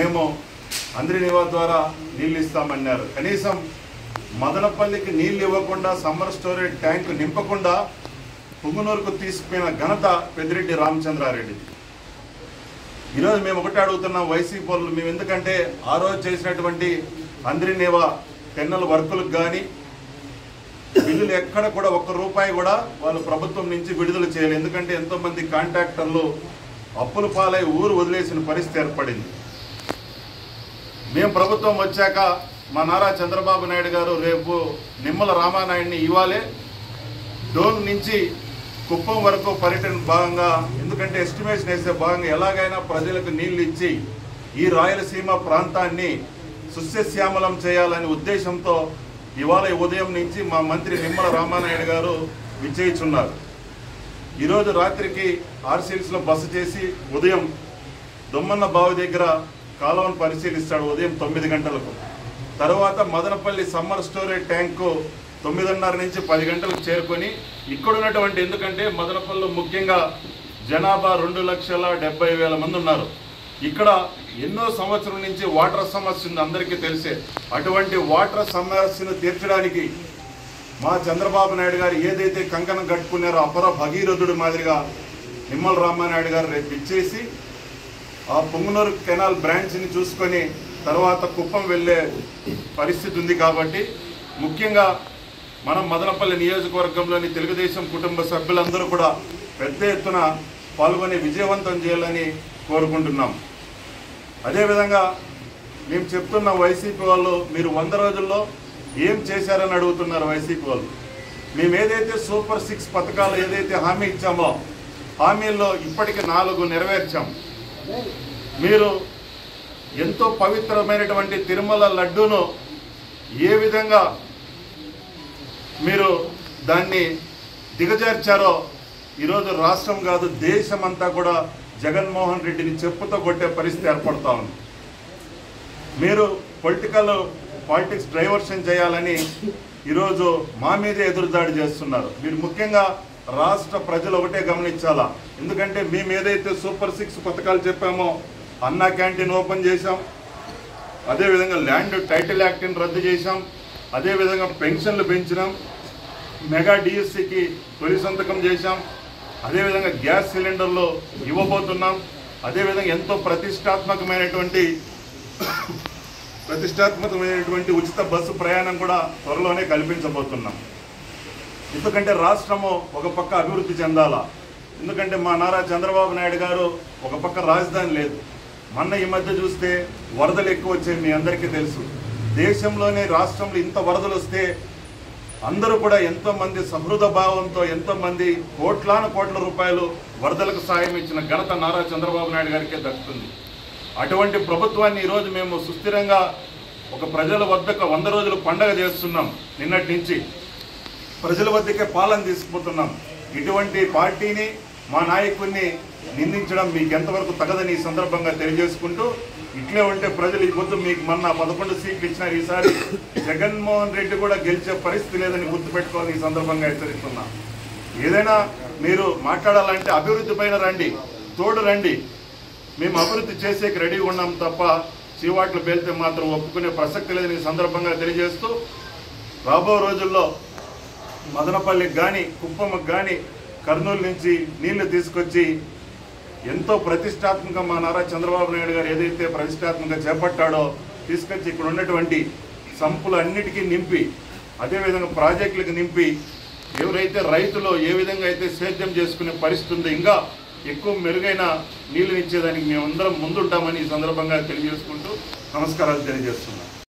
మేము అంద్రినివా ద్వారా నీళ్ళు ఇస్తామన్నారు. కనీసం మదనపల్లికి నీళ్ళు ఇవ్వకుండా సమ్మర్ స్టోరేజ్ ట్యాంకు నింపకుండా పుంగనూరుకు తీసుకుపోయిన ఘనత పెద్దిరెడ్డి రామచంద్రారెడ్డిది. ఈరోజు మేము ఒకటి అడుగుతున్నాం వైసీపీ వాళ్ళు, మేము ఎందుకంటే ఆ రోజు చేసినటువంటి అంద్రినివా కెన్నల్ వర్కులకు కానీ బిల్లులు ఎక్కడ కూడా ₹1 కూడా వాళ్ళు ప్రభుత్వం నుంచి విడుదల చేయాలి. ఎందుకంటే ఎంతోమంది కాంట్రాక్టర్లు అప్పుల పాలై ఊరు వదిలేసిన పరిస్థితి ఏర్పడింది. మేము ప్రభుత్వం వచ్చాక మా నారా చంద్రబాబు నాయుడు గారు రేపు నిమ్మల రామానాయుడిని ఇవ్వాలే డోన్ నుంచి కుప్పం వరకు పర్యటన భాగంగా, ఎందుకంటే ఎస్టిమేషన్ వేసే భాగంగా ఎలాగైనా ప్రజలకు నీళ్లు ఇచ్చి ఈ రాయలసీమ ప్రాంతాన్ని సుస్యశ్యామలం చేయాలనే ఉద్దేశంతో ఇవాళ ఉదయం నుంచి మా మంత్రి నిమ్మల రామానాయుడు గారు విజయించున్నారు. ఈరోజు రాత్రికి ఆర్సీల్స్లో బస చేసి ఉదయం దొమ్మన్న బావి దగ్గర కాలువను పరిశీలిస్తాడు ఉదయం 9 గంటలకు. తర్వాత మదనపల్లి సమ్మర్ స్టోరేజ్ ట్యాంకు 9:30 నుంచి 10 గంటలకు చేరుకొని ఇక్కడ ఉన్నటువంటి, ఎందుకంటే మదనపల్లిలో ముఖ్యంగా జనాభా 2,70,000 మంది ఉన్నారు. ఇక్కడ ఎన్నో సంవత్సరం నుంచి వాటర్ సమస్య ఉంది, అందరికీ తెలిసే. అటువంటి వాటర్ సమస్యను తీర్చడానికి మా చంద్రబాబు నాయుడు గారు ఏదైతే కంకణం కట్టుకున్నారో అపర భగీరథుడి మాదిరిగా నిమ్మల రామానాయుడు గారు రేపు ఇచ్చేసి ఆ పుంగనూరు కెనాల్ బ్రాంచ్ని చూసుకొని తర్వాత కుప్పం వెళ్ళే పరిస్థితి ఉంది. కాబట్టి ముఖ్యంగా మనం మదనపల్లి నియోజకవర్గంలోని తెలుగుదేశం కుటుంబ సభ్యులందరూ కూడా పెద్ద ఎత్తున పాల్గొని విజయవంతం చేయాలని కోరుకుంటున్నాం. అదేవిధంగా మేము చెప్తున్న వైసీపీ వాళ్ళు, మీరు 100 రోజుల్లో ఏం చేశారని అడుగుతున్నారు వైసీపీ వాళ్ళు. మేము ఏదైతే సూపర్ 6 పథకాలు ఏదైతే హామీ ఇచ్చామో హామీల్లో ఇప్పటికి 4 నెరవేర్చాం. మీరు ఎంతో పవిత్రమైనటువంటి తిరుమల లడ్డూను ఏ విధంగా మీరు దాన్ని దిగజార్చారో ఈరోజు రాష్ట్రం కాదు దేశమంతా కూడా జగన్మోహన్ రెడ్డిని చెప్పుతో కొట్టే పరిస్థితి ఏర్పడతా ఉంది. మీరు పాలిటిక్స్ డైవర్షన్ చేయాలని ఈరోజు మా మీదే ఎదురుదాడి చేస్తున్నారు. మీరు ముఖ్యంగా రాష్ట్ర ప్రజలు ఒకటే గమనించాలా. ఎందుకంటే మేము ఏదైతే సూపర్ 6 పథకాలు చెప్పామో అన్నా క్యాంటీన్ ఓపెన్ చేశాం, అదేవిధంగా ల్యాండ్ టైటిల్ యాక్ట్ని రద్దు చేశాం, అదేవిధంగా పెన్షన్లు పెంచినాం, మెగా డిఎస్సికి తొలి సంతకం చేశాం, అదేవిధంగా గ్యాస్ సిలిండర్లు ఇవ్వబోతున్నాం, అదేవిధంగా ఎంతో ప్రతిష్టాత్మకమైనటువంటి ఉచిత బస్సు ప్రయాణం కూడా త్వరలోనే కల్పించబోతున్నాం. ఎందుకంటే రాష్ట్రము ఒక పక్క అభివృద్ధి చెందాలా. ఎందుకంటే మా నారా చంద్రబాబు నాయుడు గారు ఒక పక్క రాజధాని లేదు. మొన్న ఈ మధ్య చూస్తే వరదలు ఎక్కువ వచ్చాయి, మీ అందరికీ తెలుసు. దేశంలోనే రాష్ట్రంలో ఇంత వరదలు వస్తే అందరూ కూడా ఎంతోమంది సహృద భావంతో ఎంతోమంది కోట్ల రూపాయలు వరదలకు సాయం ఇచ్చిన ఘనత నారా చంద్రబాబు నాయుడు గారికే దక్కుతుంది. అటువంటి ప్రభుత్వాన్ని ఈరోజు మేము సుస్థిరంగా ఒక ప్రజల వద్దకు 100 రోజులు పండగ చేస్తున్నాం. నిన్నటి నుంచి ప్రజల వద్దకే పాలన తీసుకుపోతున్నాం. ఇటువంటి పార్టీని మా నాయకుడిని నిందించడం మీకు ఎంతవరకు తగదని ఈ సందర్భంగా తెలియజేసుకుంటూ, ఇట్లే ఉంటే ప్రజలు ఈ పొద్దు మీకు మొన్న 11 సీట్లు ఇచ్చినారు, ఈసారి జగన్మోహన్ రెడ్డి కూడా గెలిచే పరిస్థితి లేదని గుర్తుపెట్టుకోవాలని ఈ సందర్భంగా హెచ్చరిస్తున్నా. ఏదైనా మీరు మాట్లాడాలంటే అభివృద్ధి పైన రండి, తోడు రండి. మేము అభివృద్ధి చేసేకి రెడీగా ఉన్నాం తప్ప చీవాట్లు పేలితే మాత్రం ఒప్పుకునే ప్రసక్తి లేదని ఈ సందర్భంగా తెలియజేస్తూ, రాబో రోజుల్లో మదనపల్లికి కానీ కుప్పంకి కానీ కర్నూలు నుంచి నీళ్లు తీసుకొచ్చి ఎంతో ప్రతిష్టాత్మకంగా మా నారా చంద్రబాబు నాయుడు గారు ఏదైతే ప్రతిష్టాత్మకంగా చేపట్టాడో తీసుకొచ్చి ఇక్కడ ఉన్నటువంటి సంపులు అన్నిటికీ నింపి, అదేవిధంగా ప్రాజెక్టులకు నింపి, ఎవరైతే రైతులు ఏ విధంగా అయితే సేద్యం చేసుకునే పరిస్థితి ఉందో ఇంకా ఎక్కువ మెరుగైన నీళ్లు ఇచ్చేదానికి మేమందరం ముందుంటామని ఈ సందర్భంగా తెలియజేసుకుంటూ నమస్కారాలు తెలియజేస్తున్నాం.